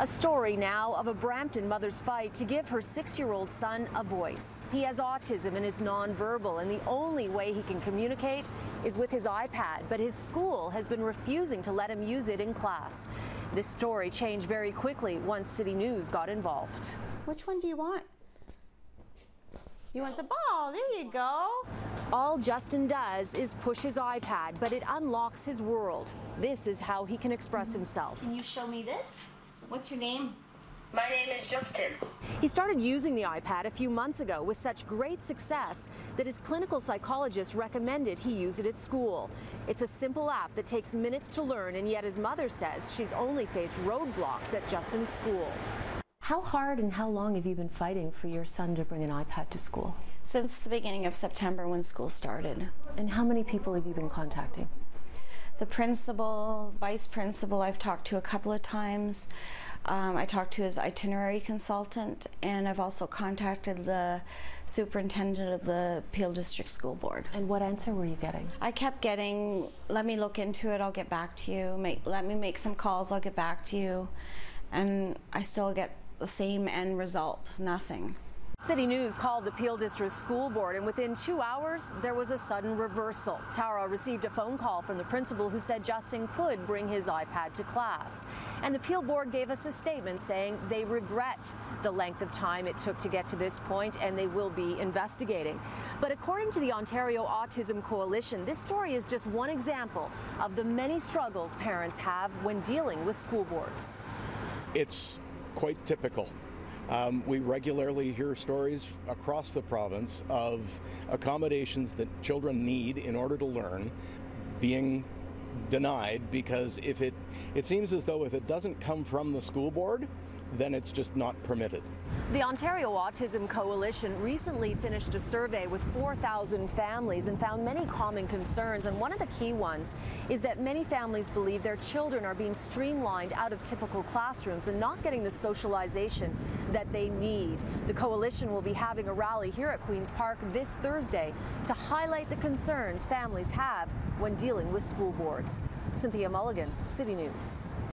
A story now of a Brampton mother's fight to give her 6-year-old son a voice. He has autism and is nonverbal, and the only way he can communicate is with his iPad, but his school has been refusing to let him use it in class. This story changed very quickly once CityNews got involved. Which one do you want? You want the ball? There you go. All Justin does is push his iPad, but it unlocks his world. This is how he can express himself. Can you show me this? What's your name? My name is Justin. He started using the iPad a few months ago with such great success that his clinical psychologist recommended he use it at school. It's a simple app that takes minutes to learn, and yet his mother says she's only faced roadblocks at Justin's school. How hard and how long have you been fighting for your son to bring an iPad to school? Since the beginning of September when school started. And how many people have you been contacting? The principal, vice principal, I've talked to a couple of times. I talked to his itinerary consultant, and I've also contacted the superintendent of the Peel District School Board. And what answer were you getting? I kept getting, let me look into it, I'll get back to you. Let me make some calls, I'll get back to you. And I still get the same end result, nothing. CityNews called the Peel District School Board, and within 2 hours, there was a sudden reversal. Tara received a phone call from the principal who said Justin could bring his iPad to class. And the Peel Board gave us a statement saying they regret the length of time it took to get to this point, and they will be investigating. But according to the Ontario Autism Coalition, this story is just one example of the many struggles parents have when dealing with school boards. It's quite typical. We regularly hear stories across the province of accommodations that children need in order to learn being denied because it seems as though if it doesn't come from the school board, then it's just not permitted. The Ontario Autism Coalition recently finished a survey with 4,000 families and found many common concerns, and one of the key ones is that many families believe their children are being streamlined out of typical classrooms and not getting the socialization that they need. The coalition will be having a rally here at Queen's Park this Thursday to highlight the concerns families have when dealing with school boards. Cynthia Mulligan, City News.